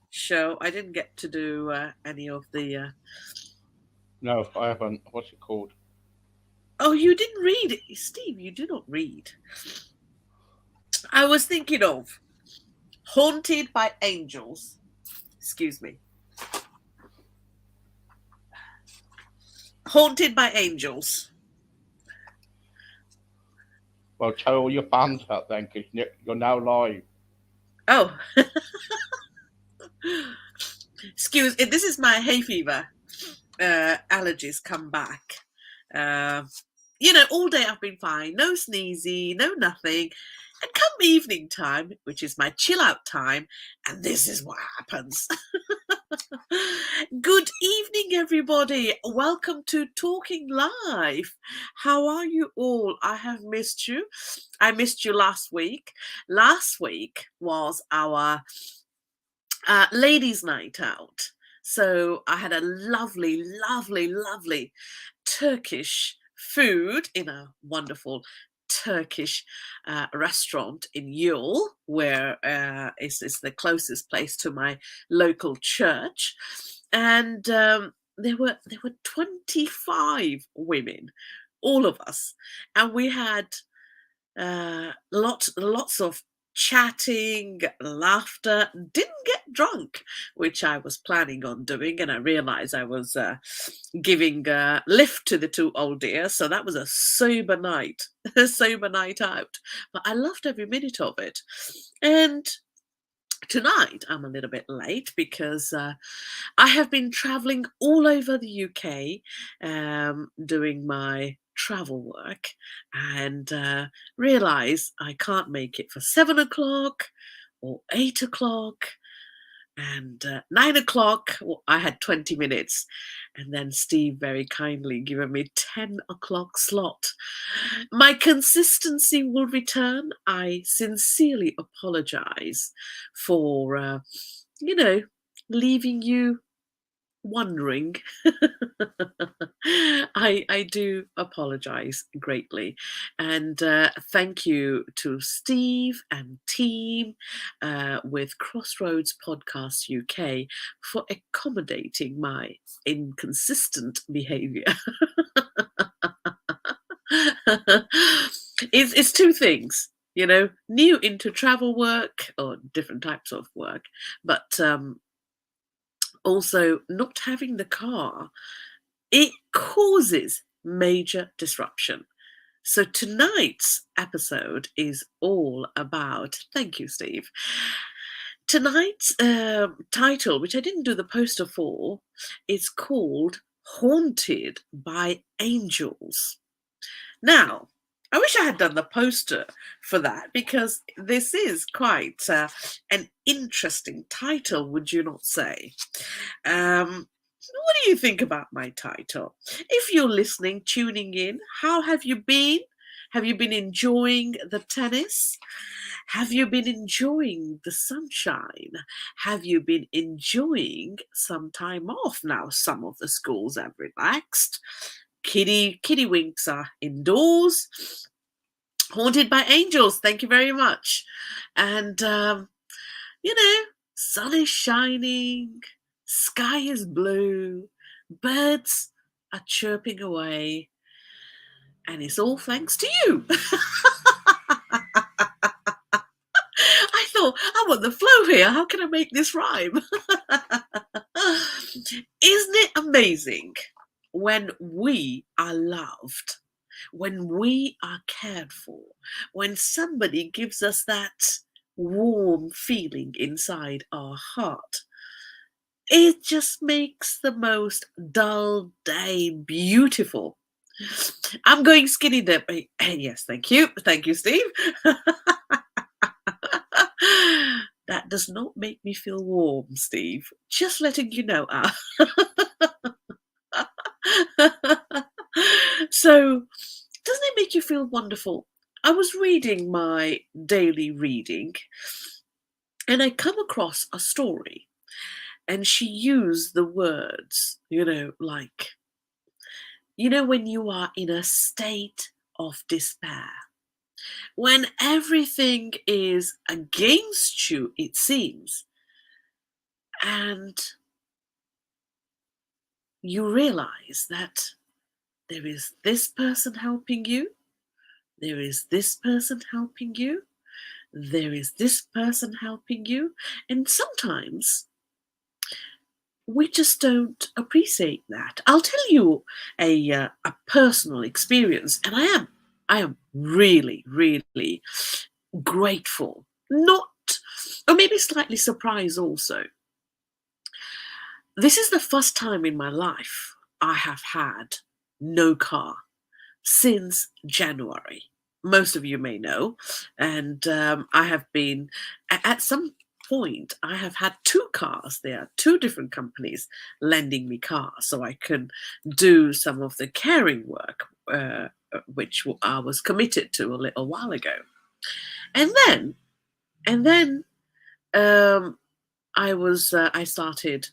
show. I didn't get to do any of the. No, I haven't. What's it called? Oh, you didn't read it, Steve. You do not read. I was thinking of Haunted by Angels. Excuse me. Haunted by Angels. Well, tell all your fans that then, because you're now live. Oh, excuse. This is my hay fever. Allergies come back. Uh, all day I've been fine. No sneezy, no nothing. And come evening time, which is my chill out time, and this is what happens. Good evening, everybody. Welcome to Talking Live. How are you all? I have missed you. I missed you last week. Last week was our ladies' night out. So I had a lovely, lovely, lovely Turkish food in a wonderful Turkish restaurant in Yule, where is the closest place to my local church, and there were 25 women, all of us, and we had lots of chatting, laughter. Didn't get drunk, which I was planning on doing, and I realized I was giving lift to the two old dears. So that was a sober night, a sober night out. But I loved every minute of it. And tonight I'm a little bit late because I have been traveling all over the UK, doing my travel work, and realize I can't make it for 7 o'clock or 8 o'clock. And 9 o'clock, well, I had 20 minutes. And then Steve very kindly given me 10 o'clock slot. My consistency will return. I sincerely apologize for, leaving you wondering. I do apologize greatly, and thank you to Steve and team with Crossroads Podcast UK for accommodating my inconsistent behavior. It's two things, new into travel work or different types of work, but also not having the car, it causes major disruption. So tonight's episode is all about, thank you, Steve. Tonight's title, which I didn't do the poster for, is called Haunted by Angels. Now, I wish I had done the poster for that, because this is quite an interesting title, would you not say? What do you think about my title? If you're listening, tuning in, how have you been? Have you been enjoying the tennis? Have you been enjoying the sunshine? Have you been enjoying some time off now? Some of the schools have relaxed. Kitty winks are indoors. Haunted by Angels, thank you very much. And sun is shining, sky is blue, birds are chirping away, and it's all thanks to you. I thought, I'm on the flow here. How can I make this rhyme? Isn't it amazing when we are loved, when we are cared for, when somebody gives us that warm feeling inside our heart? It just makes the most dull day beautiful. I'm going skinny dipping. Yes, thank you. Thank you, Steve. That does not make me feel warm, Steve. Just letting you know. So, doesn't it make you feel wonderful? I was reading my daily reading, and I come across a story, and she used the words, like, when you are in a state of despair, when everything is against you, it seems, And you realize that there is this person helping you, there is this person helping you, there is this person helping you, and sometimes we just don't appreciate that. I'll tell you a personal experience, and I am really, really grateful, not, or maybe slightly surprised also. This is the first time in my life I have had no car since January. Most of you may know, and I have been at some point. I have had two cars. There are two different companies lending me cars, so I can do some of the caring work, which I was committed to a little while ago. And then I started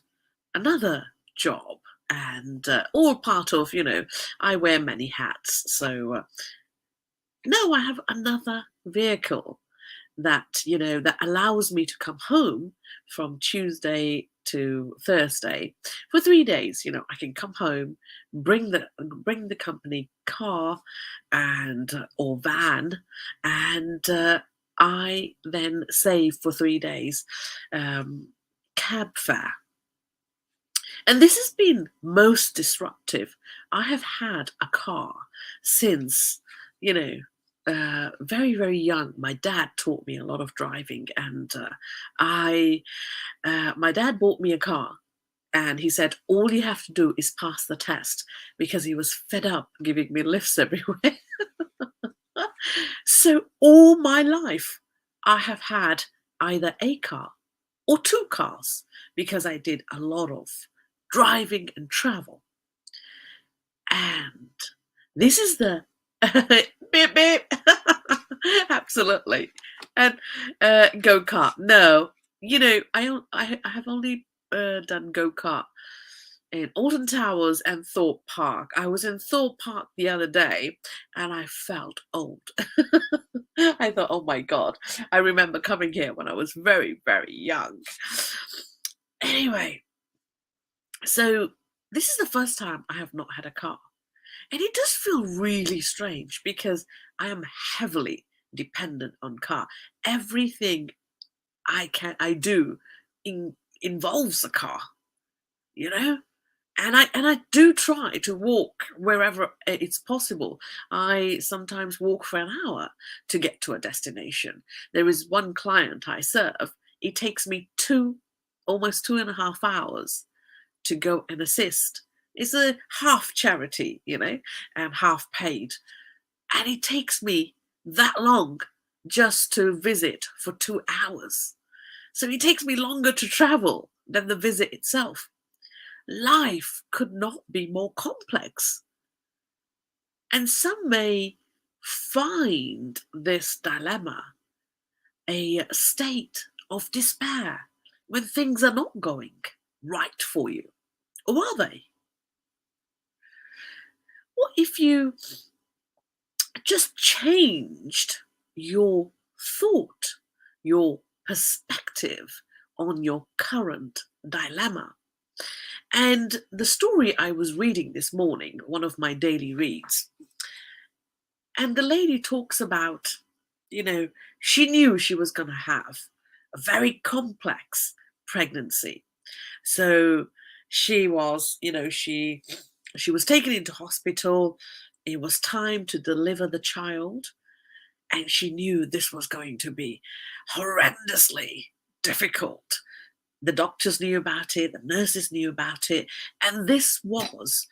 another job, and all part of, I wear many hats. So now I have another vehicle that allows me to come home from Tuesday to Thursday for 3 days. I can come home, bring the company car and or van, and I then save for 3 days cab fare. And this has been most disruptive. I have had a car since, very, very young. My dad taught me a lot of driving, and my dad bought me a car, and he said, all you have to do is pass the test, because he was fed up giving me lifts everywhere. So all my life, I have had either a car or two cars, because I did a lot of driving and travel. And this is the beep beep. Absolutely. And go-kart. No, I have only done go-kart in Alton Towers and Thorpe Park. I was in Thorpe Park the other day, and I felt old. I thought, oh my God, I remember coming here when I was very, very young. Anyway, so this is the first time I have not had a car. And it does feel really strange, because I am heavily dependent on car. Everything I do involves a car, you know? And I do try to walk wherever it's possible. I sometimes walk for an hour to get to a destination. There is one client I serve. It takes me almost 2.5 hours to go and assist. It's a half charity, and half paid. And it takes me that long just to visit for 2 hours. So it takes me longer to travel than the visit itself. Life could not be more complex. And some may find this dilemma a state of despair when things are not going right for you. Or are they? What if you just changed your thought, your perspective on your current dilemma? And the story I was reading this morning, one of my daily reads, and the lady talks about, she knew she was going to have a very complex pregnancy. So she was, she was taken into hospital. It was time to deliver the child. And she knew this was going to be horrendously difficult. The doctors knew about it, the nurses knew about it. And this was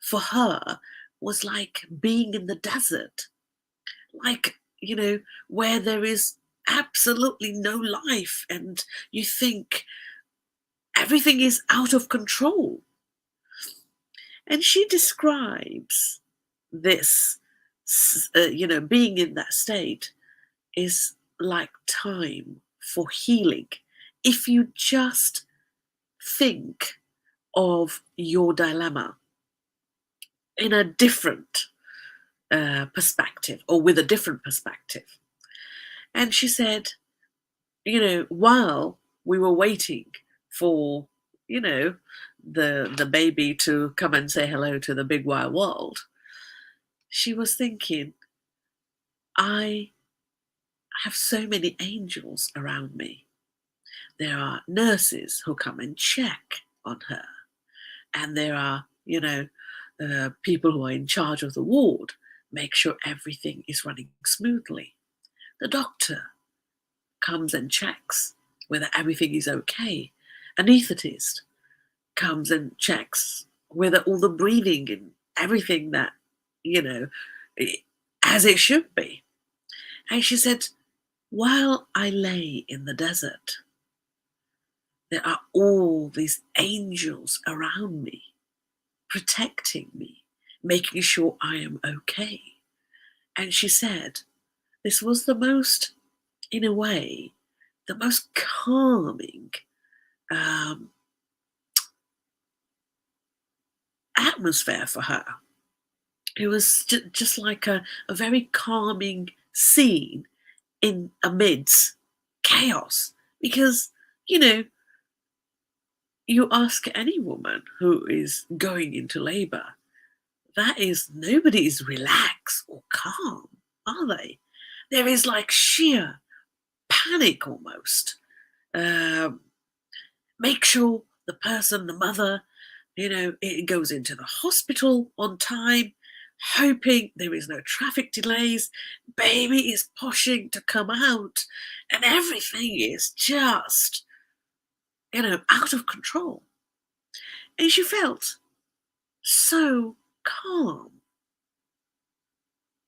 for her, was like being in the desert. Like, where there is absolutely no life. And you think everything is out of control. And she describes this, being in that state is like time for healing. If you just think of your dilemma in a different perspective, or with a different perspective. And she said, while we were waiting for, you know, the baby to come and say hello to the big wide world, she was thinking, I have so many angels around me. There are nurses who come and check on her, and there are, people who are in charge of the ward, make sure everything is running smoothly. The doctor comes and checks whether everything is okay. Anesthetist comes and checks whether all the breathing and everything that, you know, as it should be. And she said, while I lay in the desert, there are all these angels around me, protecting me, making sure I am okay. And she said, this was the most, in a way, the most calming atmosphere for her. It was just like a very calming scene in amidst chaos. Because, you ask any woman who is going into labor, that is, nobody is relaxed or calm, are they? There is like sheer panic almost. Make sure the person, the mother, it goes into the hospital on time, hoping there is no traffic delays. Baby is pushing to come out, and everything is just, out of control. And she felt so calm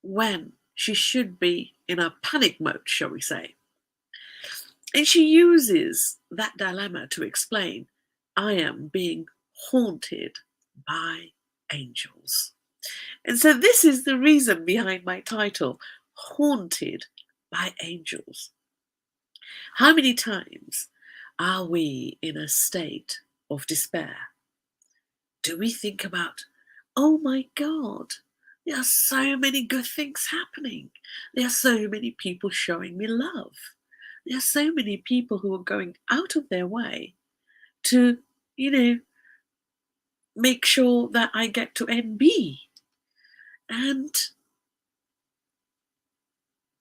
when she should be in a panic mode, shall we say. And she uses that dilemma to explain, I am being haunted by angels. And so this is the reason behind my title, Haunted by Angels. How many times are we in a state of despair? Do we think about, oh my God, there are so many good things happening. There are so many people showing me love. There are so many people who are going out of their way to, make sure that I get to NB. And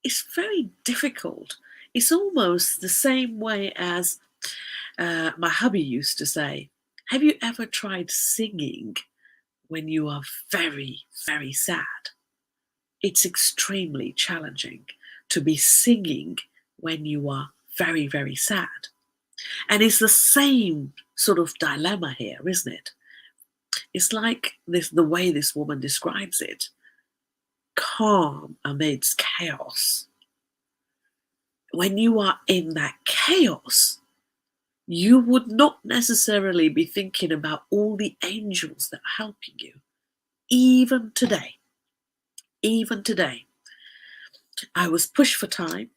it's very difficult. It's almost the same way as my hubby used to say, have you ever tried singing when you are very, very sad? It's extremely challenging to be singing when you are very, very sad. And it's the same sort of dilemma here, isn't it? It's like the way this woman describes it. Calm amidst chaos. When you are in that chaos, you would not necessarily be thinking about all the angels that are helping you. Even today, I was pushed for time,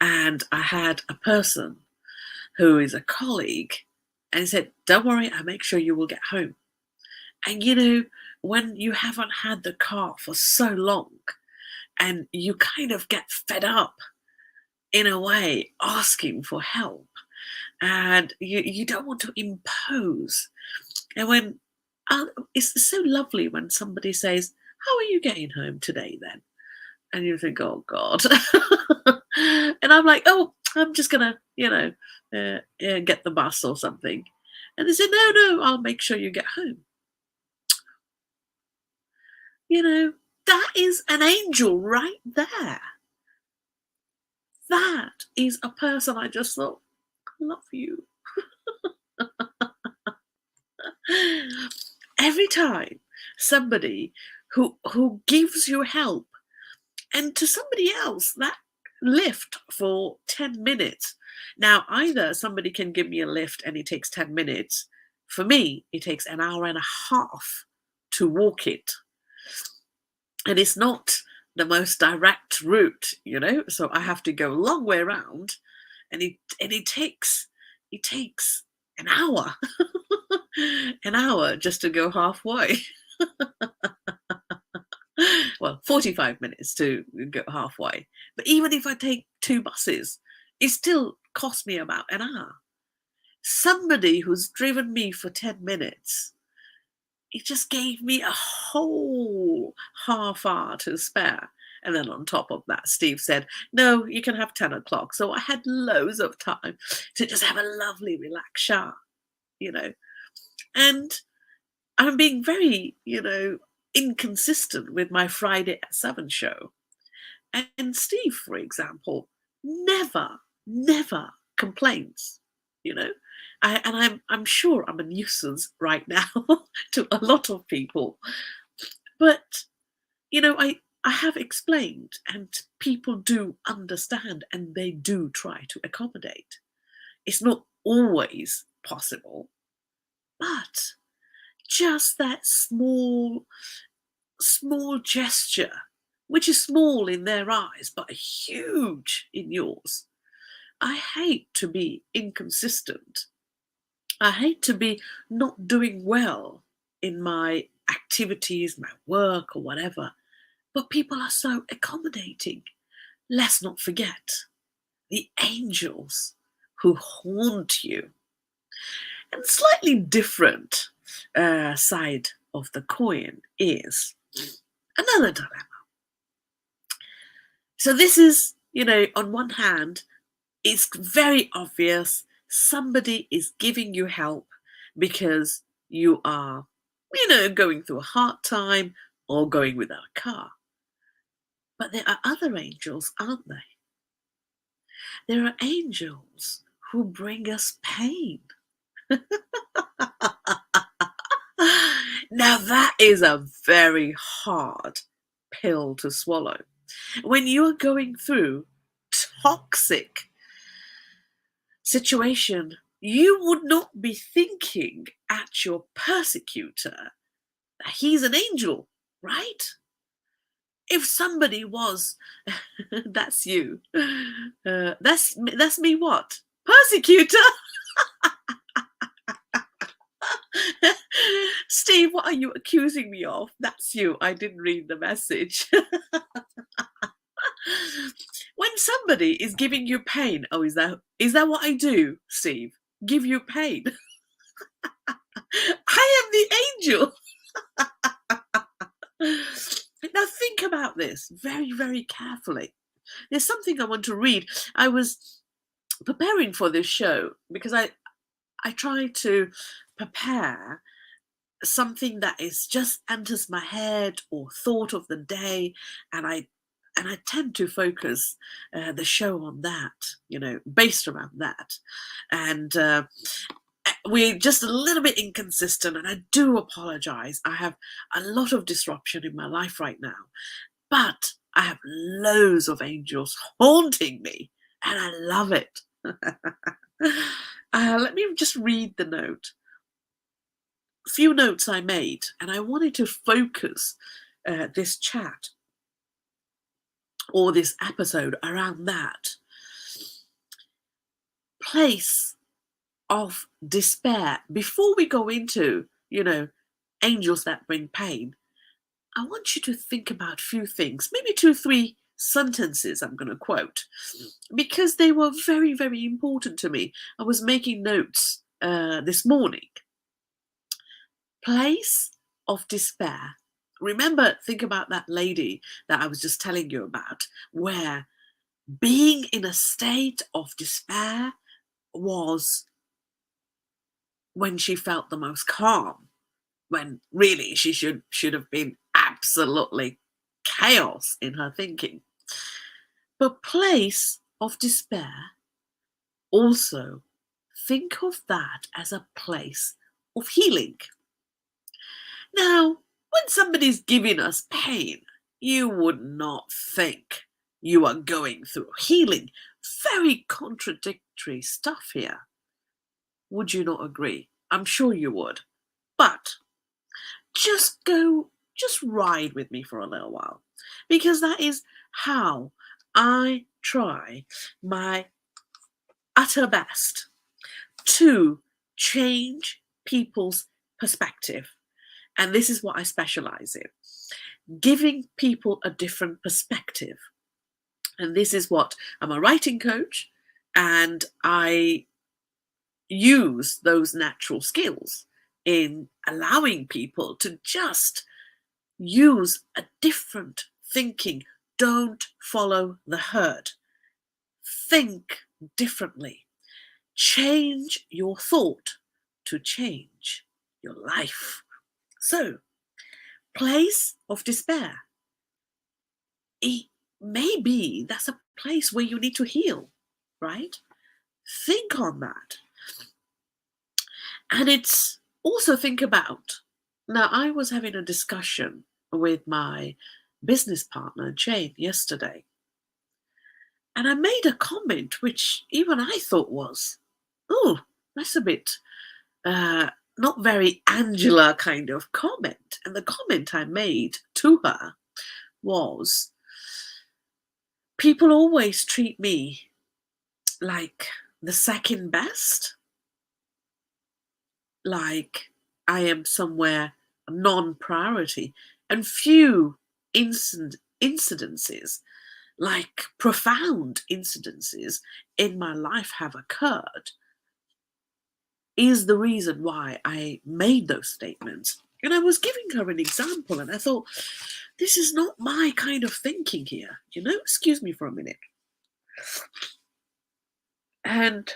and I had a person who is a colleague, and he said, don't worry, I'll make sure you will get home. And when you haven't had the car for so long, and you kind of get fed up in a way, asking for help, and you don't want to impose. And when it's so lovely when somebody says, how are you getting home today then? And you think, oh God. And I'm like, oh, I'm just gonna, get the bus or something. And they say, no, I'll make sure you get home. That is an angel right there. That is a person I just thought, I love you. Every time somebody who gives you help, and to somebody else, that lift for 10 minutes. Now, either somebody can give me a lift and it takes 10 minutes. For me, it takes an hour and a half to walk it. And it's not the most direct route, so I have to go a long way around, and it takes an hour, an hour just to go halfway. Well, 45 minutes to go halfway. But even if I take 2 buses, it still cost me about an hour. Somebody who's driven me for 10 minutes, it just gave me a whole half hour to spare. And then on top of that, Steve said, no, you can have 10 o'clock. So I had loads of time to just have a lovely, relaxed shower, you know. And I'm being very, inconsistent with my Friday at 7 show. And Steve, for example, never complains, you know. I'm sure I'm a nuisance right now to a lot of people. But, I have explained, and people do understand, and they do try to accommodate. It's not always possible, but just that small gesture, which is small in their eyes but huge in yours. I hate to be inconsistent. I hate to be not doing well in my activities, my work, or whatever. But people are so accommodating. Let's not forget the angels who haunt you. And slightly different side of the coin is another dilemma. So this is, on one hand, it's very obvious somebody is giving you help because you are, going through a hard time or going without a car. But there are other angels, aren't they? There are angels who bring us pain. Now that is a very hard pill to swallow. When you are going through toxic situation, you would not be thinking at your persecutor that he's an angel, right? If somebody was, that's you. That's me. What? Persecutor? Steve, what are you accusing me of? That's you. I didn't read the message. When somebody is giving you pain, is that what I do, Steve? Give you pain? I am the angel. Now think about this very, very carefully. There's something I want to read. I was preparing for this show because I try to prepare something that is just enters my head or thought of the day, and I tend to focus the show on that, based around that. And we're just a little bit inconsistent, and I do apologize. I have a lot of disruption in my life right now, but I have loads of angels haunting me, and I love it. Let me just read the note. A few notes I made, and I wanted to focus this chat or this episode around that place of despair. Before we go into, angels that bring pain, I want you to think about a few things, maybe 2-3 sentences I'm going to quote, because they were very, very important to me. I was making notes this morning. Place of despair. Remember, think about that lady that I was just telling you about, where being in a state of despair was when she felt the most calm, when really she should have been absolutely chaos in her thinking. But place of despair, also think of that as a place of healing. Now, when somebody's giving us pain, you would not think you are going through healing. Very contradictory stuff here. Would you not agree? I'm sure you would. But just ride with me for a little while, because that is how I try my utter best to change people's perspective. And this is what I specialize in, giving people a different perspective. And this is what I'm a writing coach, And I use those natural skills in allowing people to just use a different thinking. Don't follow the herd. Think differently. Change your thought to change your life. So, place of despair. Maybe that's a place where you need to heal, right? Think on that. And it's also think about. Now, I was having a discussion with my business partner, Jane, yesterday. And I made a comment which even I thought was, oh, that's a bit not very Angela kind of comment. And the comment I made to her was, people always treat me like the second best, like I am somewhere non-priority, and few incidences, like profound incidences in my life have occurred, is the reason why I made those statements. And I was giving her an example, and I thought, this is not my kind of thinking here, excuse me for a minute. And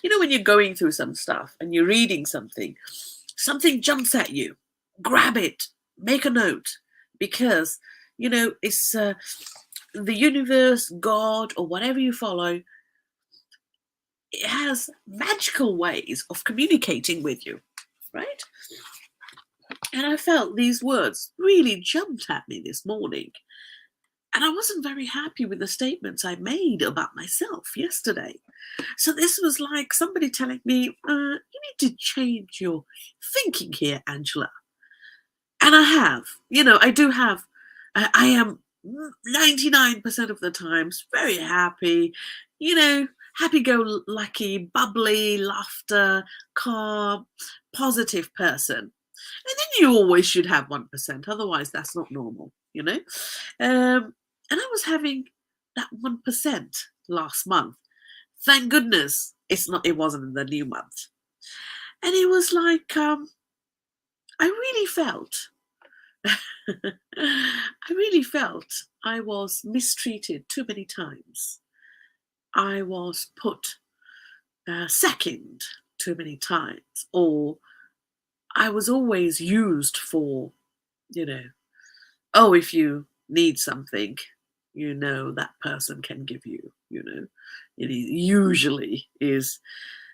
when you're going through some stuff and you're reading something jumps at you, grab it, make a note, because it's the universe, God, or whatever you follow. It has magical ways of communicating with you, right? And I felt these words really jumped at me this morning. And I wasn't very happy with the statements I made about myself yesterday. So this was like somebody telling me, you need to change your thinking here, Angela. And I have, I do have, I am 99% of the times very happy, happy-go-lucky, bubbly, laughter, calm, positive person. And then you always should have 1%, otherwise that's not normal, and I was having that 1% last month. Thank goodness it wasn't in the new month. And it was like, I really felt, I was mistreated too many times. I was put second too many times, or I was always used for, if you need something, that person can give you, it usually is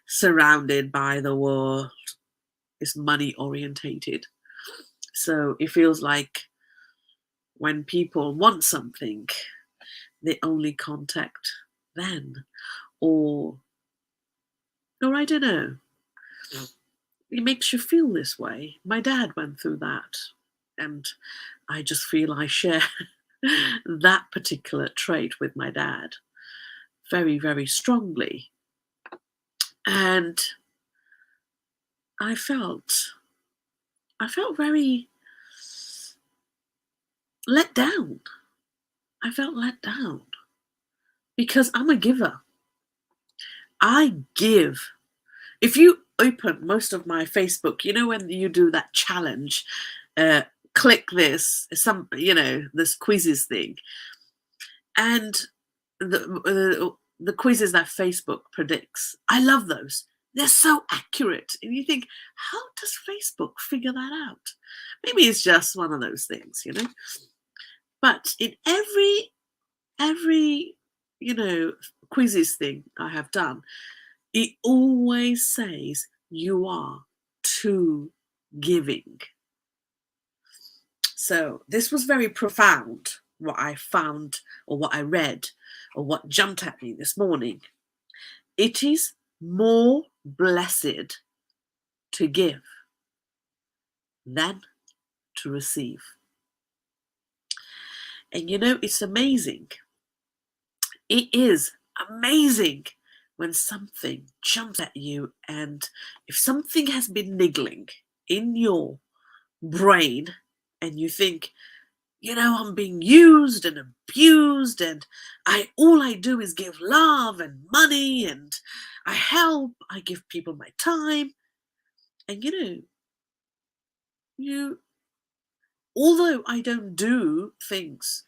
surrounded by the world, is money orientated. So it feels like when people want something, they only contact then, or I don't know. It makes you feel this way. My dad went through that, and I just feel I share that particular trait with my dad very, very strongly. And I felt very let down. I felt let down because I'm a giver. I give. If you open most of my Facebook, when you do that challenge, click this, this quizzes thing, and the quizzes that Facebook predicts, I love those. They're so accurate, and you think, how does Facebook figure that out? Maybe it's just one of those things, But in every quizzes thing I have done, it always says you are too giving. So this was very profound, what I found, or what I read, or what jumped at me this morning. It is more blessed to give than to receive. And it's amazing. It is amazing when something jumps at you, and if something has been niggling in your brain and you think, I'm being used and abused, and all I do is give love and money, and I help, I give people my time. And you although I don't do things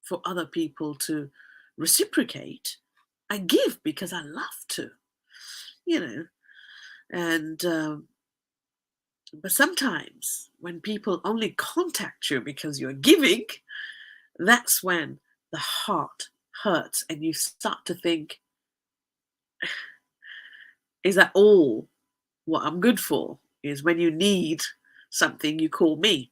for other people to reciprocate, I give because I love to, you know. And but sometimes when people only contact you because you're giving, that's when the heart hurts, and you start to think, is that all what I'm good for? Is when you need something, you call me.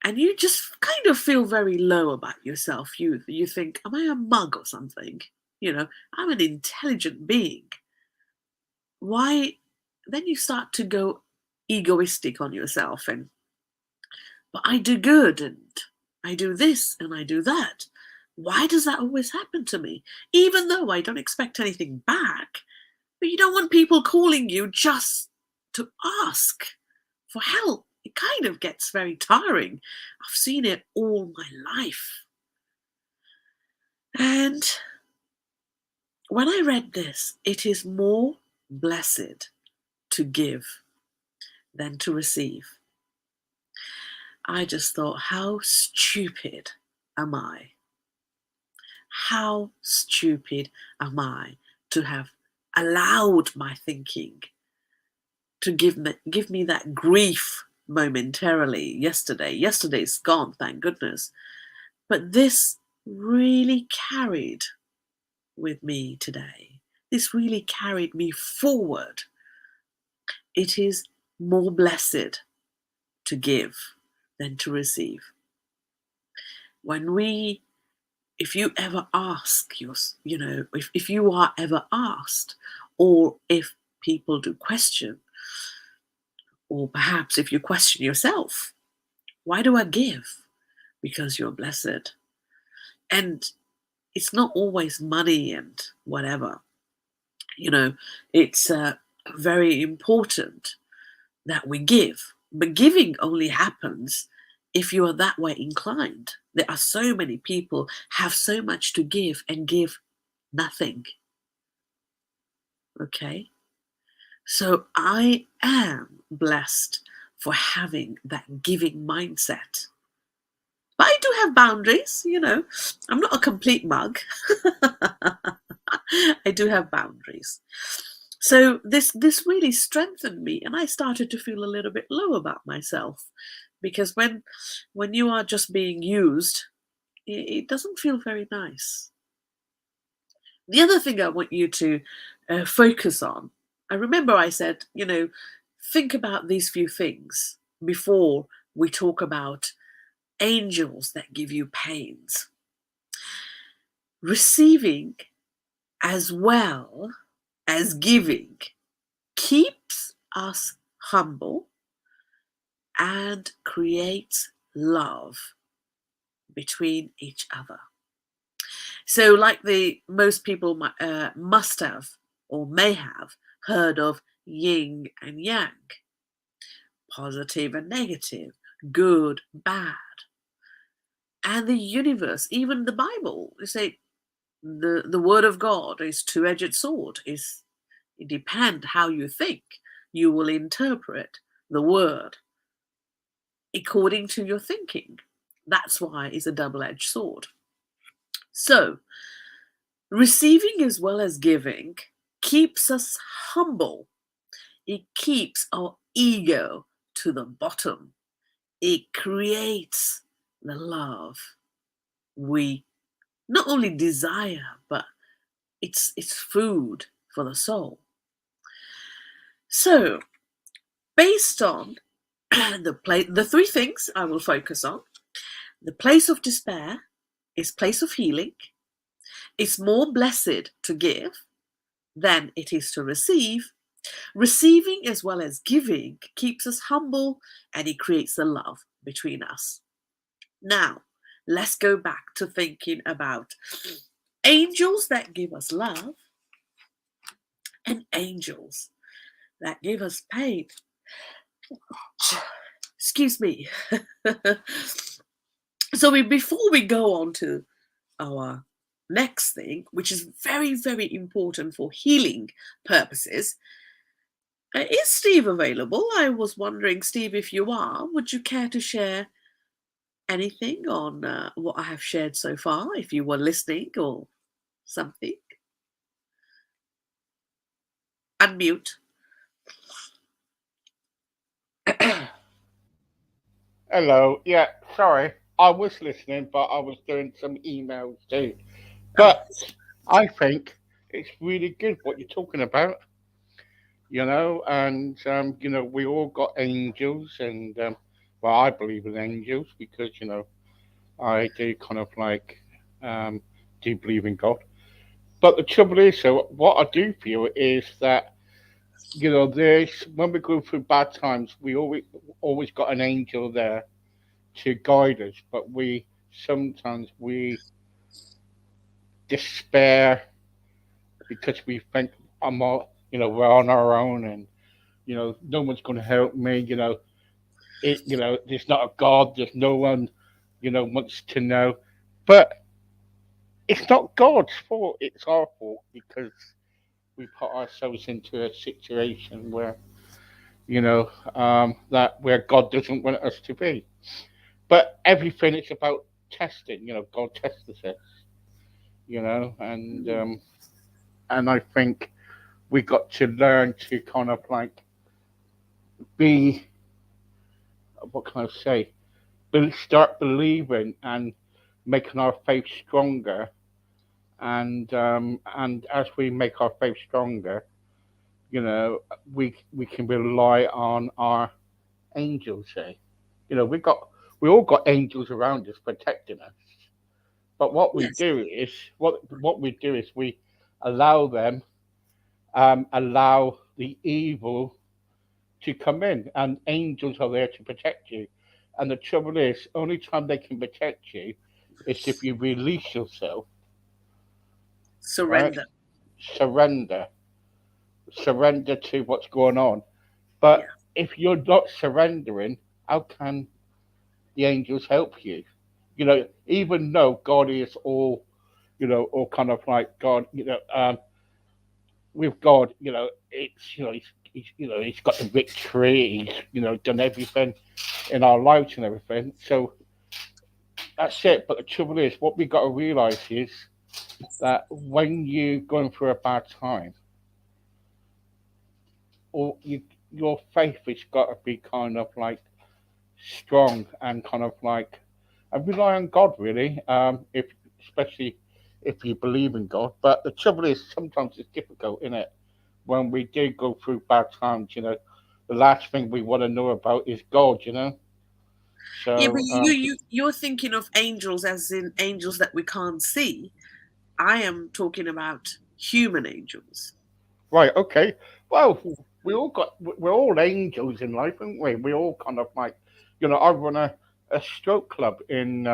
And you just kind of feel very low about yourself. You think, am I a mug or something? I'm an intelligent being. Why? Then you start to go egoistic on yourself, and but I do good, and I do this and I do that. Why does that always happen to me? Even though I don't expect anything back, but you don't want people calling you just to ask for help. It kind of gets very tiring. I've seen it all my life. And when I read this, it is more blessed to give than to receive. I just thought, how stupid am I? How stupid am I to have allowed my thinking to give me that grief momentarily yesterday. Yesterday's gone, thank goodness. But this really carried with me today. This really carried me forward. It is more blessed to give than to receive. If you ever ask if you are ever asked, or if people do question, or perhaps if you question yourself, why do I give? Because you're blessed. And it's not always money and whatever. It's very important that we give. But giving only happens if you are that way inclined. There are so many people have so much to give and give nothing. Okay? So I am blessed for having that giving mindset. But I do have boundaries, I'm not a complete mug. I do have boundaries. So this really strengthened me, and I started to feel a little bit low about myself, because when you are just being used, it doesn't feel very nice. The other thing I want you to focus on, I remember I said, think about these few things before we talk about angels that give you pains. Receiving as well as giving keeps us humble and creates love between each other. So, like most people must have or may have heard of yin and yang, positive and negative, good, bad. And the universe, even the Bible, they say the word of God is two-edged sword. It depends how you think. You will interpret the word according to your thinking. That's why it's a double-edged sword. So, receiving as well as giving keeps us humble. It keeps our ego to the bottom. It creates the love we not only desire, but it's food for the soul. So, based on the three things I will focus on, the place of despair is place of healing. It's more blessed to give than it is to receive. Receiving as well as giving keeps us humble, and it creates a love between us. Now, let's go back to thinking about angels that give us love and angels that give us pain. Excuse me. So before we go on to our next thing, which is very, very important for healing purposes, is Steve available? I was wondering, Steve, if you are, would you care to share anything on what I have shared so far, if you were listening or something? Unmute. Hello. Yeah, sorry. I was listening, but I was doing some emails too. Oh, But I think it's really good what you're talking about, and we all got angels, and well, I believe in angels because I do kind of like um, do believe in God. But the trouble is, so what I do feel is that there's when we go through bad times, we always got an angel there to guide us, but we sometimes we despair because we think I'm all, we're on our own, and no one's going to help me. There's not a God. There's no one, wants to know. But it's not God's fault. It's our fault because we put ourselves into a situation where that where God doesn't want us to be. But everything is about testing. God tests us. And mm, and I think we got to learn to kind of like be, what can I say, start believing and making our faith stronger. And as we make our faith stronger, you know, we can rely on our angels. Say, we all got angels around us protecting us. But yes. what we do is we allow them, allow the evil to come in, and angels are there to protect you. And the trouble is, only time they can protect you is if you release yourself, right? Surrender. Surrender, surrender to what's going on. Yeah. But if you're not surrendering, how can the angels help you? Even though God is all, all kind of like God, with God, it's he's got the victory. He's done everything in our lives and everything. So that's it. But the trouble is, what we got to realize is that when you're going through a bad time, or your faith has got to be kind of like strong and kind of like and rely on God really. If especially if you believe in God. But the trouble is, sometimes it's difficult, isn't it? When we do go through bad times, the last thing we want to know about is God. Yeah, but So, you're thinking of angels as in angels that we can't see. I am talking about human angels. right, okay. Well, we're all angels in life, aren't we? We all kind of like, I run a stroke club in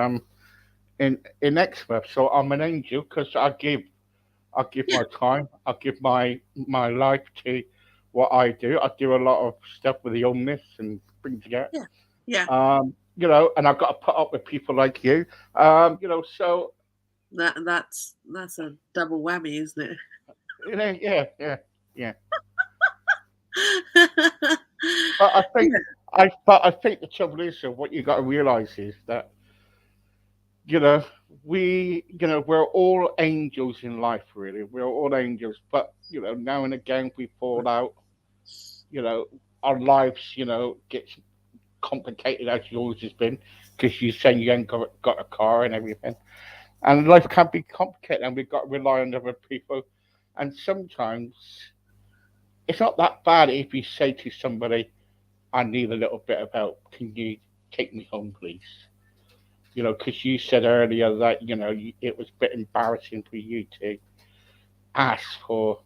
Exmouth, so I'm an angel because I give Yeah, my time, I give my life to what I do. I do a lot of stuff with the homeless and things like that. yeah, yeah. And I've got to put up with people like you. So That's a double whammy, isn't yeah, yeah, yeah. it? But I think Yeah. but I think the trouble is, so what you got to realize is that you know we're all angels in life, really. We're all angels, but now and again we fall out. You know, our lives gets complicated as yours has been because you say you ain't got a car and everything. And life can be complicated, and we've got to rely on other people. And sometimes it's not that bad if you say to somebody, I need a little bit of help. Can you take me home, please? Because you said earlier that, it was a bit embarrassing for you to ask for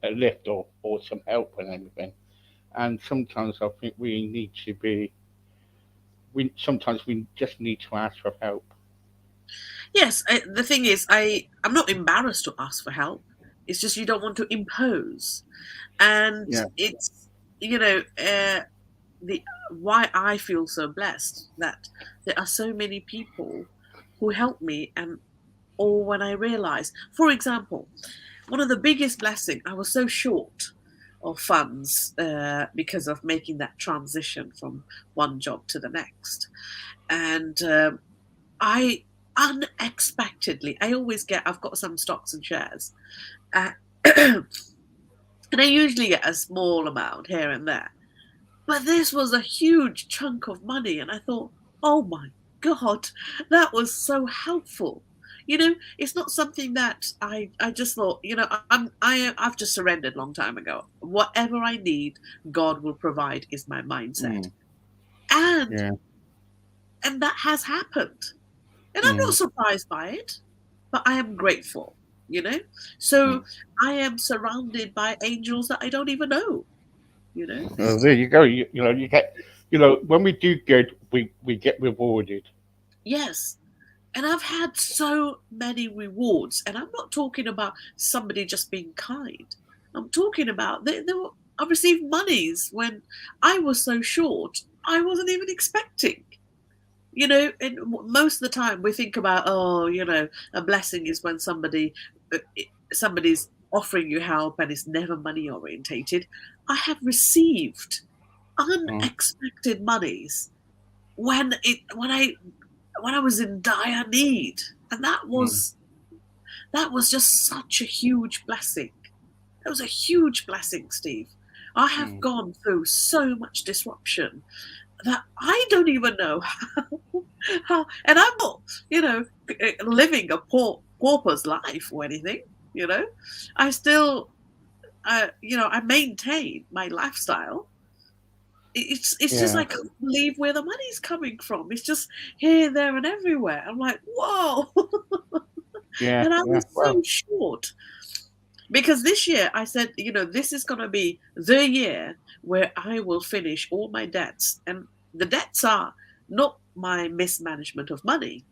a lift or some help and everything. And sometimes I think sometimes we just need to ask for help. Yes, the thing is, I'm not embarrassed to ask for help. It's just you don't want to impose, and Yeah. it's you know. the why I feel so blessed that there are so many people who help me, and or when I realize, for example, one of the biggest blessing, I was so short of funds because of making that transition from one job to the next, and I unexpectedly, I've got some stocks and shares, uh, and I usually get a small amount here and there. But this was a huge chunk of money, and I thought, oh my God, that was so helpful. It's not something that I just thought, I've just surrendered long time ago. Whatever I need, God will provide is my mindset. Mm, And yeah. and that has happened. And I'm not Mm, surprised by it, but I am grateful, you know? So mm. I am surrounded by angels that I don't even know, you know? Well, there you go. You get, when we do good, we get rewarded. Yes. And I've had so many rewards. And I'm not talking about somebody just being kind. I'm talking about I received monies when I was so short, I wasn't even expecting. And most of the time we think about, oh, a blessing is when somebody's offering you help and it's never money orientated. I have received Mm, unexpected monies when I was in dire need, and mm, that was just such a huge blessing. It was a huge blessing, Steve. I have mm. gone through so much disruption that I don't even know and I'm not, living a pauper's life or anything. You know, I still, I maintain my lifestyle. It's just Yeah, I can't believe where the money's coming from. It's just here, there, and everywhere. I'm like, whoa. yeah, And I yeah. was Well, so short because this year I said, this is going to be the year where I will finish all my debts. And the debts are not my mismanagement of money,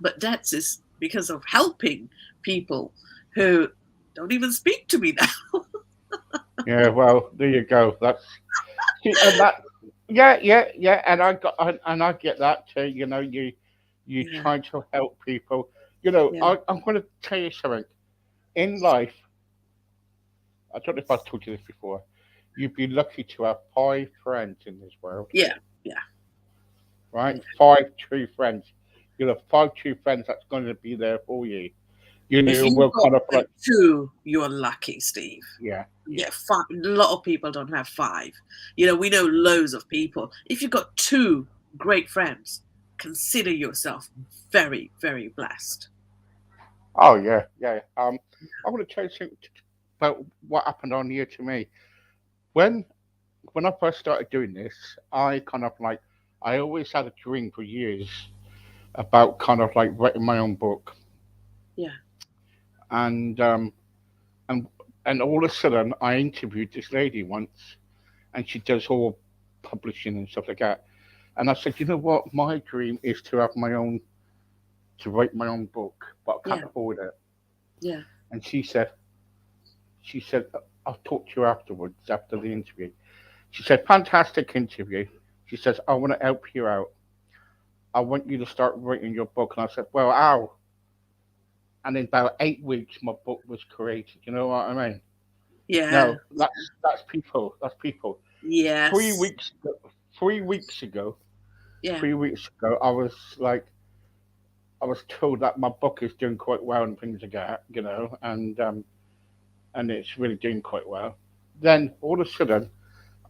but debts is because of helping people who don't even speak to me now. yeah. Well, there you go. That's see, and that. Yeah, yeah, yeah. And I get that too. You Yeah, try to help people. yeah, I'm going to tell you something. In life, I don't know if I've told you this before. You'd be lucky to have 5 friends in this world, yeah, yeah. right? Yeah. 5 true friends. 5 true friends that's going to be there for you. If you've We're got kind of like, two, you're lucky, Steve. yeah, yeah. Yeah, five. A lot of people don't have five. We know loads of people. If you've got two great friends, consider yourself very, very blessed. Oh, yeah, yeah. I want to tell you something about what happened on here to me. When when I first started doing this, I always had a dream for years about kind of like writing my own book, Yeah, and and and all of a sudden I interviewed this lady once, and she does all publishing and stuff like that. And I said, you know what, my dream is to have my own, to write my own book, but I can't yeah, afford it. yeah, And she said, I'll talk to you afterwards after the interview. She said, fantastic interview. She says, I want to help you out. I want you to start writing your book. And I said, well, ow. And in about 8 weeks, my book was created. You know what I mean? yeah. No, that's people. That's people. Three Yes. weeks ago, 3 weeks ago, Yeah, 3 weeks ago, I was told that my book is doing quite well and things like that, and it's really doing quite well. Then all of a sudden,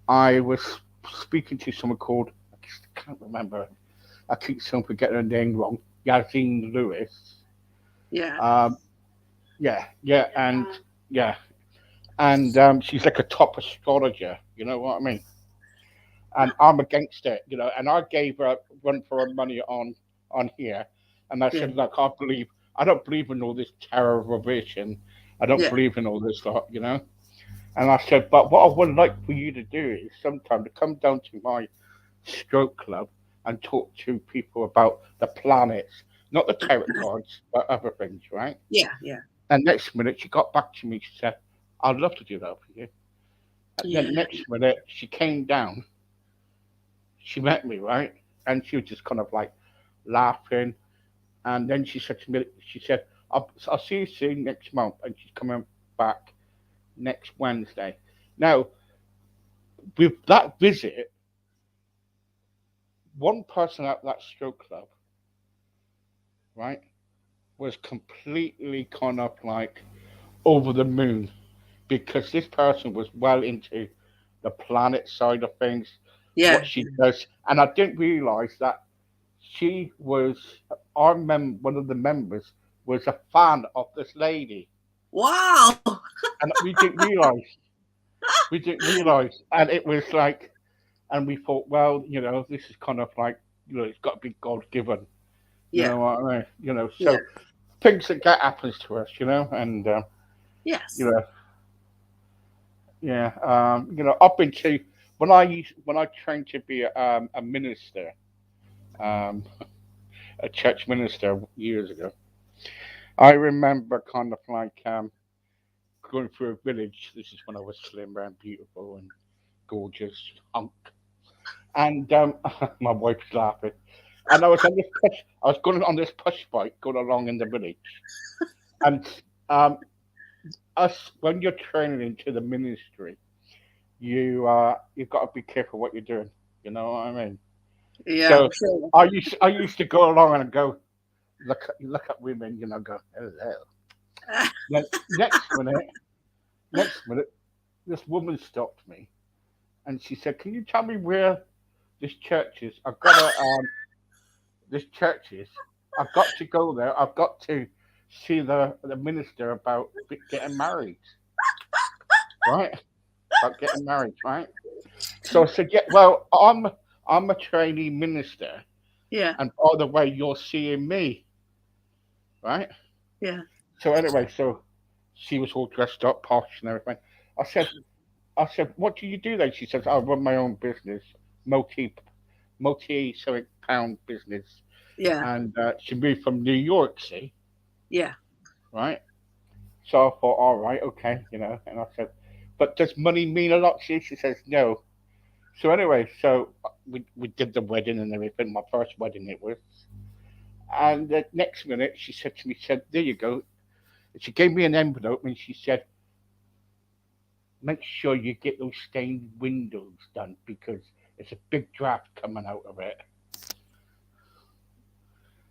I was speaking to someone called, I can't remember. I keep someone forgetting her name wrong. Yazine Lewis. yeah, Um, yeah, yeah, and yeah, and she's like a top astrologer. You know what I mean? And I'm against it. And I gave her a run for her money on here, and I yeah, said, look, I don't believe in all this terror revision. I don't yeah. believe in all this lot. And I said, but what I would like for you to do is sometime to come down to my stroke club and talk to people about the planets, not the tarot cards, but other things, right? Yeah, yeah, And next minute she got back to me. She said, "I'd love to do that for you." And yeah, then next minute she came down she met me, right? And she was just kind of like laughing. And then she said to me, she said, I'll see you soon next month. And she's coming back next Wednesday. Now, with that visit, one person at that stroke club, right, was completely kind of like over the moon because this person was well into the planet side of things, what Yeah. she does. And I didn't realize that she was one of the members was a fan of this lady. Wow. And we didn't realize. And it was like, and we thought, well, this is kind of like, it's got to be God given. You Yeah. know what I mean? Yeah. So things like that happens to us, and you Yes. know, yeah, up into when I trained to be a minister, um, a church minister years ago. I remember kind of like going through a village. This is when I was slim and beautiful and gorgeous hunk, and my wife's laughing. And I was going on this push bike going along in the village, and um, us when you're training into the ministry, you've got to be careful what you're doing. You know what I mean? Yeah, I'm So sure. I used to go along and go look at women, go hello. Then next minute, this woman stopped me and she said, "Can you tell me where this church is? This church is. I've got to go there. I've got to see the minister about getting married, right? About getting married, right?" So I said, "Yeah, well, I'm a trainee minister, Yeah. and by the way, you're seeing me, right?" Yeah. So anyway, so she was all dressed up, posh and everything. I said, "What do you do then?" She says, "I run my own business, multi something pound business." Yeah. And she moved from New York, see, Yeah. right? So I thought, all right, okay, And I said, "But does money mean a lot to you?" She says, "No." So anyway, so we did the wedding and everything. My first wedding it was. And the next minute, she said to me, she said, "There you go." She gave me an envelope and she said, "Make sure you get those stained windows done because it's a big draft coming out of it."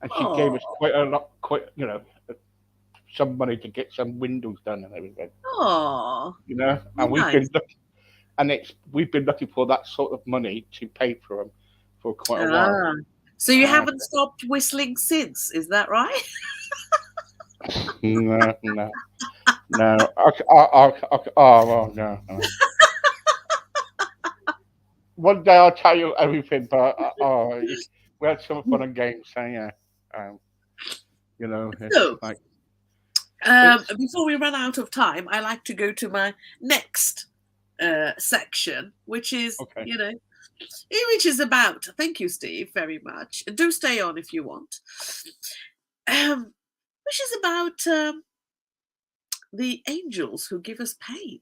And she gave us Oh. quite a lot, some money to get some windows done and everything, Oh. And Nice. we've been looking for that sort of money to pay for them for quite a while. Ah. So you Uh, haven't stopped whistling since, is that right? no, no, no. Oh, well, no, no. One day I'll tell you everything, but we had some fun and games. So yeah, um, it's So, like it's before we run out of time, I like to go to my next section, which is, okay. which is about. Thank you, Steve, very much. Do stay on if you want. Which is about the angels who give us pain.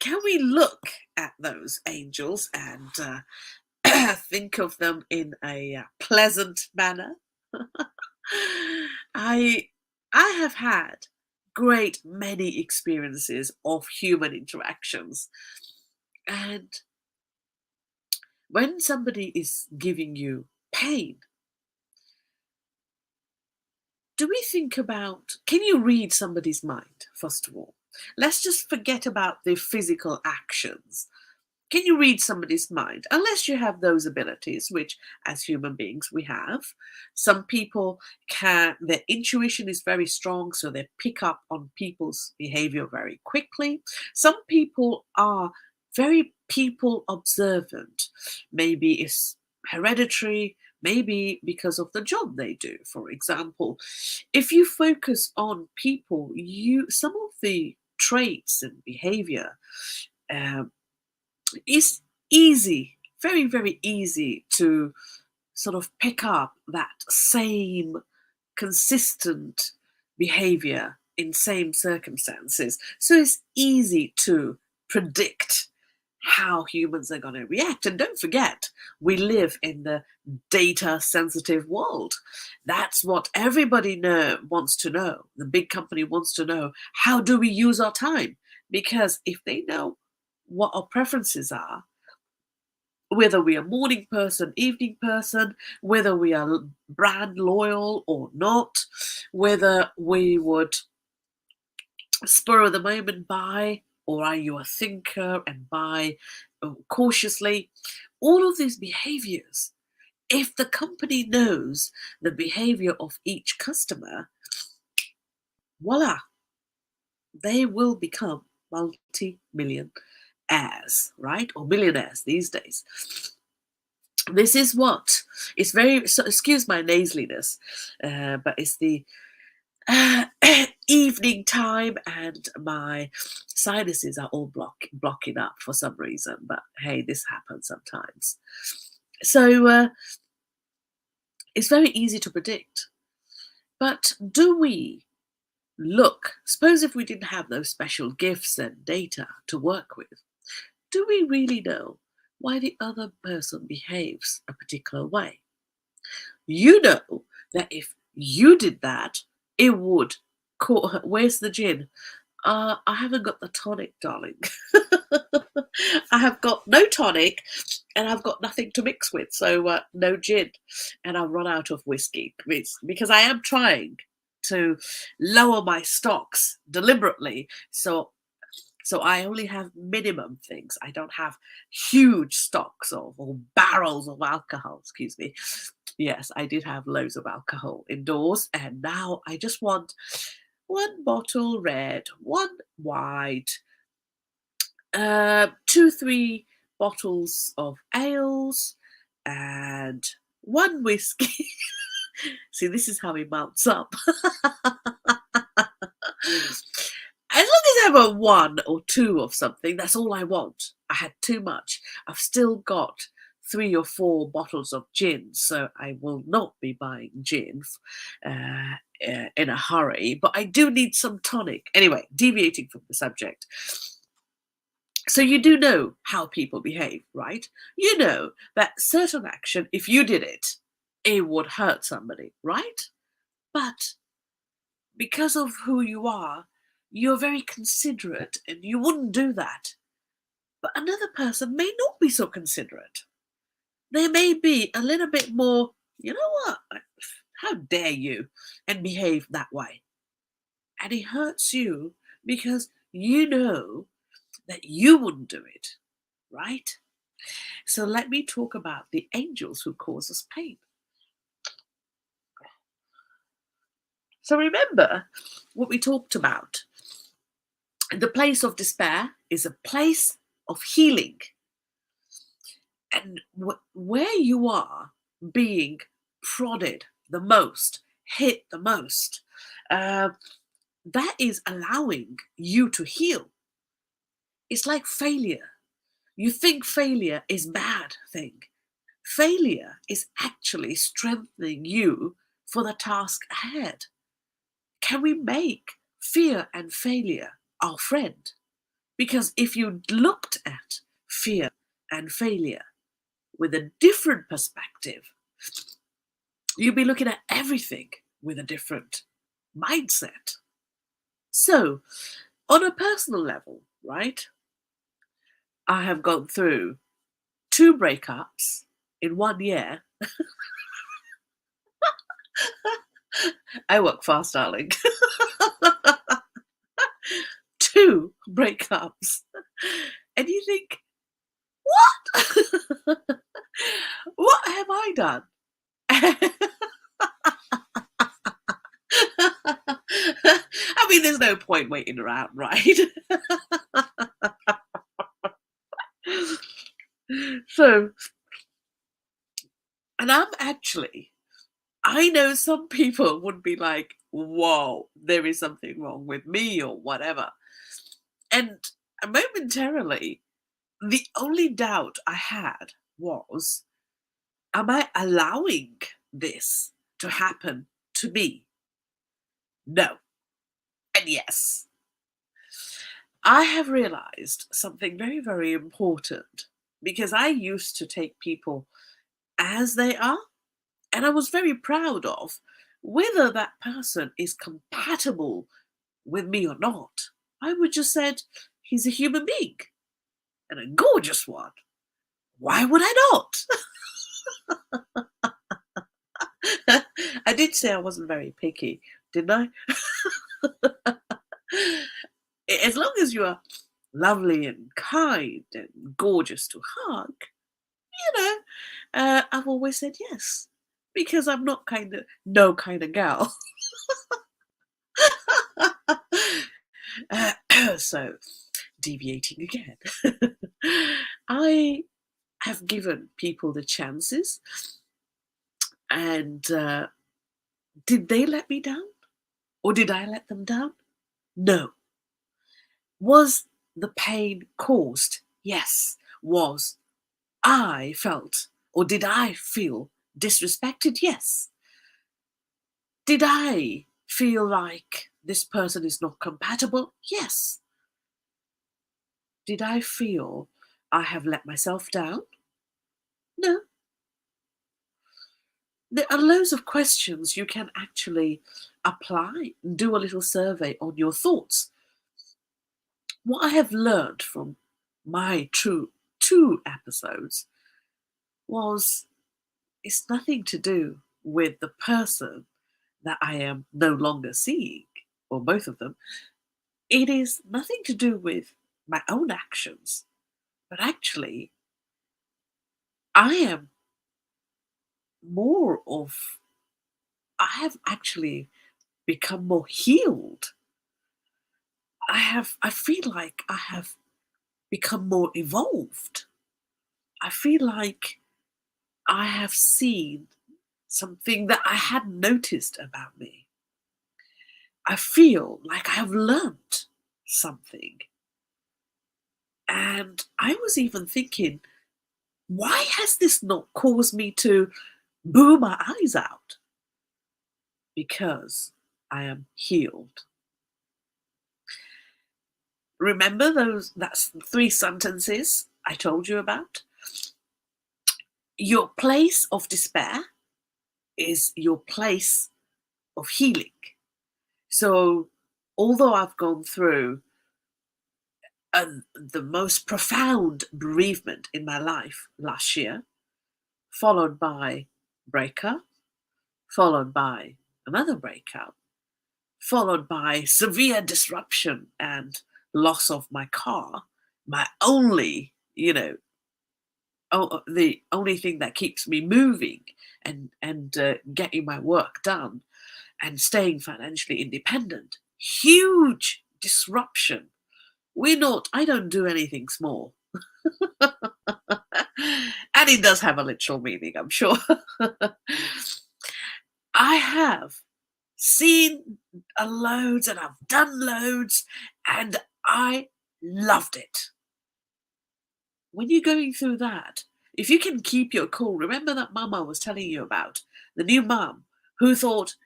Can we look at those angels and think of them in a pleasant manner? I I have had great many experiences of human interactions, and when somebody is giving you pain, do we think about, can you read somebody's mind first of all? Let's just forget about the physical actions. Can you read somebody's mind? Unless you have those abilities, which as human beings we have. Some people can, their intuition is very strong, so they pick up on people's behavior very quickly. Some people are very people observant. Maybe it's hereditary, maybe because of the job they do. For example, if you focus on people, some of the traits and behavior um, it's easy, very, very easy to sort of pick up that same consistent behavior in same circumstances. So it's easy to predict how humans are going to react. And don't forget, we live in the data sensitive world. That's what everybody wants to know. The big company wants to know, how do we use our time? Because if they know what our preferences are, whether we are morning person, evening person, whether we are brand loyal or not, whether we would spur of the moment buy, or are you a thinker and buy cautiously? All of these behaviors, if the company knows the behavior of each customer, voila, they will become multi-million heirs, right? Or millionaires these days. This is what it's very, so excuse my nasaliness, but it's the evening time and my sinuses are all blocking up for some reason, but hey, this happens sometimes. So it's very easy to predict, but do we look, suppose if we didn't have those special gifts and data to work with, do we really know why the other person behaves a particular way? You know that if you did that, it would where's the gin? I haven't got the tonic, darling. I have got no tonic and I've got nothing to mix with. So no gin. And I've run out of whiskey because I am trying to lower my stocks deliberately. So I only have minimum things. I don't have huge stocks or barrels of alcohol, excuse me. Yes, I did have loads of alcohol indoors, and now I just want one bottle red, one white, 2, 3 bottles of ales, and one whiskey. See, this is how it mounts up. As long as I have a 1 or 2 of something, that's all I want. I had too much. I've still got 3 or 4 bottles of gin, so I will not be buying gin in a hurry, but I do need some tonic. Anyway, deviating from the subject. So you do know how people behave, right? You know that certain action, if you did it, it would hurt somebody, right? But because of who you are, you're very considerate and you wouldn't do that. But another person may not be so considerate. They may be a little bit more, you know what, how dare you, and behave that way. And it hurts you because you know that you wouldn't do it, right? So let me talk about the angels who cause us pain. So remember what we talked about. The place of despair is a place of healing. And where you are being prodded the most, hit the most, that is allowing you to heal. It's like failure. You think failure is bad thing. Failure is actually strengthening you for the task ahead. Can we make fear and failure our friend? Because if you looked at fear and failure with a different perspective, you'll be looking at everything with a different mindset. So, on a personal level, right, I have gone through 2 breakups in 1 year. I work fast, darling. 2 breakups. And you think, what? What have I done? I mean, there's no point waiting around, right? So, and I know some people would be like, whoa, there is something wrong with me or whatever. And momentarily, the only doubt I had was, am I allowing this to happen to me? No. And yes. I have realized something very, very important because I used to take people as they are, and I was very proud of whether that person is compatible with me or not. I would just said, he's a human being and a gorgeous one. Why would I not? I did say I wasn't very picky, didn't I? As long as you are lovely and kind and gorgeous to hug, you know, I've always said yes because I'm not kind of no kind of gal. So, deviating again, I have given people the chances, and did they let me down or did I let them down? No. Was the pain caused? Yes. Was I felt or did I feel disrespected? Yes. Did I feel like this person is not compatible? Yes. Did I feel I have let myself down? No. There are loads of questions you can actually apply and do a little survey on your thoughts. What I have learned from my true two episodes was it's nothing to do with the person that I am no longer seeing, or both of them. It is nothing to do with my own actions, but actually, I am more of, I have actually become more healed. I feel like I have become more evolved. I feel like I have seen something that I hadn't noticed about me. I feel like I have learnt something. And I was even thinking, why has this not caused me to boo my eyes out? Because I am healed. Remember that's 3 sentences I told you about? Your place of despair is your place of healing. So, although I've gone through the most profound bereavement in my life last year, followed by breakup, followed by another breakup, followed by severe disruption and loss of my car, my only, the only thing that keeps me moving and getting my work done and staying financially independent. Huge disruption. I don't do anything small. And it does have a literal meaning, I'm sure. I have seen loads and I've done loads and I loved it. When you're going through that, if you can keep your cool, remember that mum I was telling you about, the new mum who thought,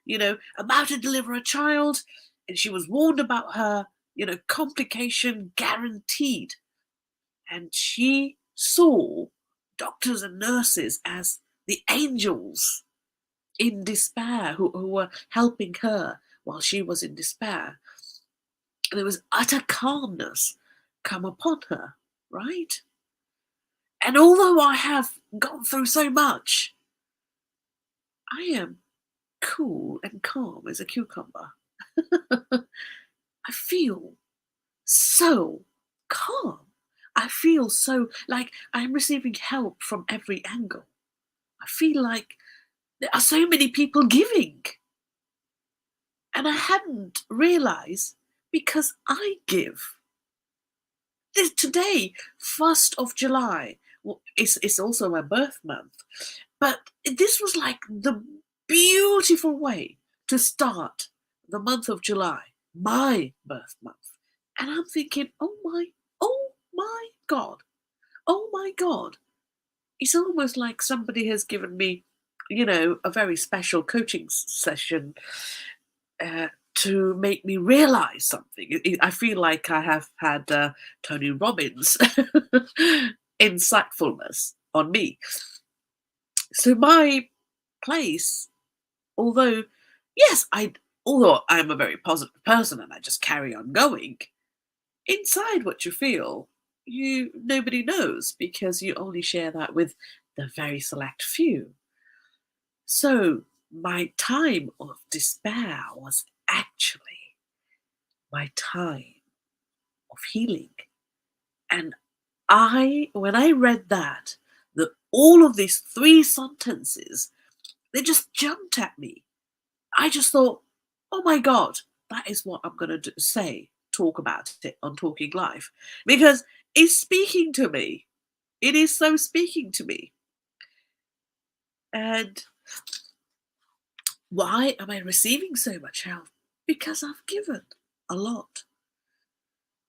about to deliver a child, and she was warned about her, complication guaranteed. And she saw doctors and nurses as the angels in despair who were helping her while she was in despair. There was utter calmness come upon her, right? And although I have gone through so much, I am cool and calm as a cucumber. I feel so calm. I feel so like I'm receiving help from every angle. I feel like there are so many people giving. And I hadn't realized because I give. Today, 1st of July, it's also my birth month. But this was like the beautiful way to start the month of July, my birth month. And I'm thinking, oh my God, oh my God. It's almost like somebody has given me, a very special coaching session uh, to make me realize something. I feel like I have had Tony Robbins insightfulness on me. So my place, although yes, although I'm a very positive person and I just carry on going, inside what you feel, you nobody knows because you only share that with the very select few. So my time of despair was actually my time of healing. And when I read that, all of these three sentences, they just jumped at me. I just thought, oh my God, that is what I'm going to say, talk about it on Talking Life. Because it's speaking to me. It is so speaking to me. And why am I receiving so much help? Because I've given a lot.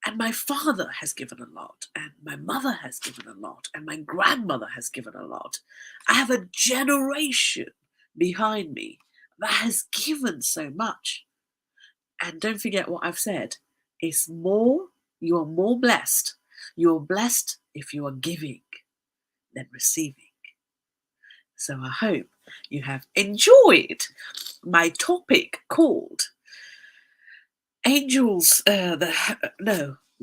And my father has given a lot, and my mother has given a lot, and my grandmother has given a lot. I have a generation behind me that has given so much. And don't forget what I've said. It's more, you are more blessed. You're blessed if you are giving than receiving. So I hope you have enjoyed my topic called Angels,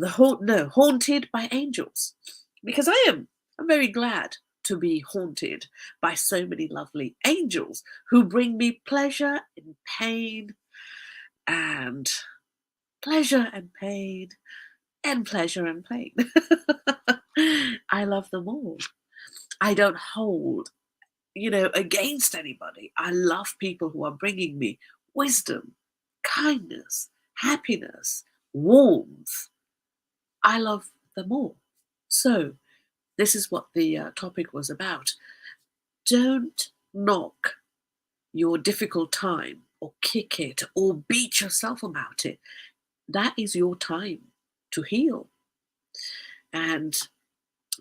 Haunted by Angels. Because I'm very glad to be haunted by so many lovely angels who bring me pleasure and pain and pleasure and pain and pleasure and pain. I love them all. I don't hold, against anybody. I love people who are bringing me wisdom, kindness, happiness, warmth. I love them all. So, this is what the topic was about. Don't knock your difficult time or kick it or beat yourself about it. That is your time to heal. And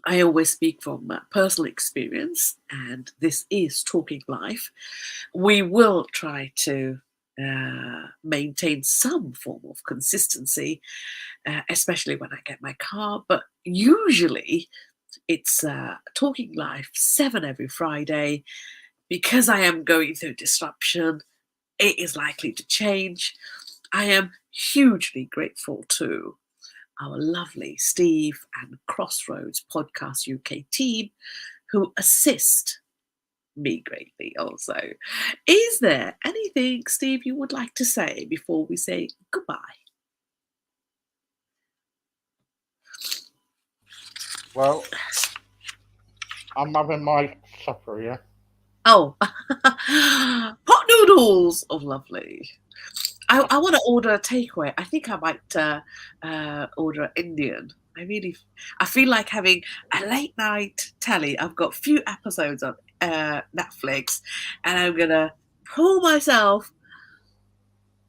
I always speak from personal experience, and this is Talking Life. We will try to maintain some form of consistency, especially when I get my car. But usually it's Talking Life 7 every Friday. Because I am going through disruption, it is likely to change. I am hugely grateful to our lovely Steve and Crossroads Podcast UK team who assist me greatly also. Is there anything, Steve, you would like to say before we say goodbye? Well, I'm having my supper, yeah. Oh, pot noodles! Oh, lovely. I want to order a takeaway. I think I might order Indian. I feel like having a late night telly. I've got a few episodes on Netflix, and I'm gonna pour myself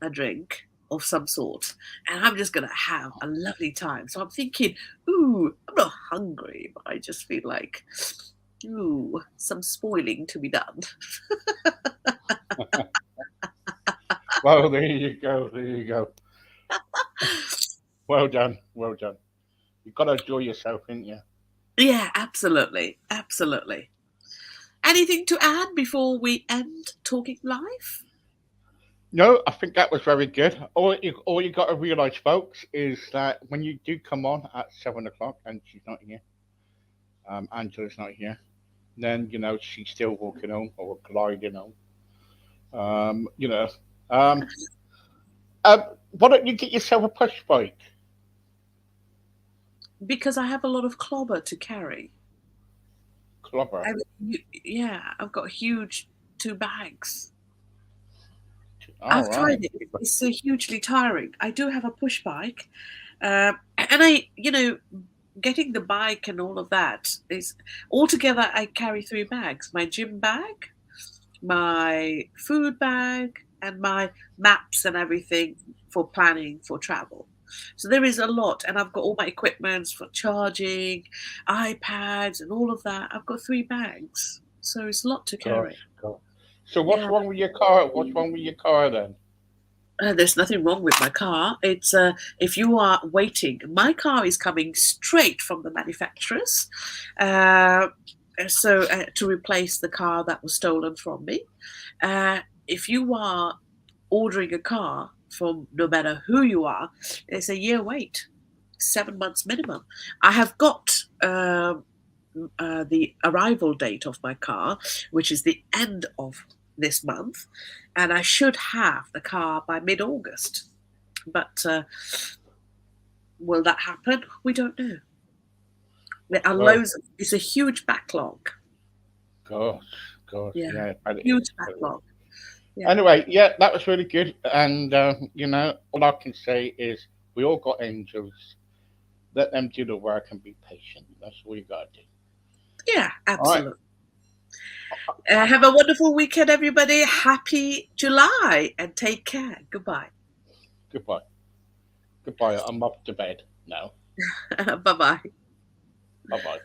a drink of some sort, and I'm just gonna have a lovely time. So I'm thinking, ooh, I'm not hungry, but I just feel like, ooh, some spoiling to be done. Well, there you go. There you go. Well done. Well done. You've got to enjoy yourself, ain't you? Yeah, absolutely, absolutely. Anything to add before we end Talking Live? No, I think that was very good. All you got to realise, folks, is that when you do come on at 7 o'clock and she's not here, Angela's not here, then she's still walking home or gliding home. Um, you know, um, um, why don't you get yourself a push bike, Because I have a lot of clobber to carry. Clobber? Yeah, I've got huge 2 bags. All I've tried right. it. It's hugely tiring. I do have a push bike, and getting the bike and all of that is altogether. I carry 3 bags: my gym bag, my food bag, and my maps and everything for planning for travel. So there is a lot, and I've got all my equipment for charging, iPads, and all of that. I've got 3 bags, so it's a lot to Gosh, carry. gosh. So what's Yeah. wrong with your car? What's wrong with your car then? There's nothing wrong with my car. It's if you are waiting, my car is coming straight from the manufacturers, uh, to replace the car that was stolen from me. If you are ordering a car from no matter who you are, it's a year wait, 7 months minimum. I have got the arrival date of my car, which is the end of this month, and I should have the car by mid-August. But will that happen? We don't know. There are Oh, loads. It's a huge backlog. gosh, gosh, Yeah, yeah, but it huge is. But it is. backlog. Yeah, Anyway, yeah, that was really good. And, all I can say is we all got angels. Let them do the work and be patient. That's all you got to do. yeah, All right. absolutely. Have a wonderful weekend, everybody. Happy July, and take care. Goodbye. Goodbye. Goodbye. I'm up to bed now. Bye bye. Bye bye.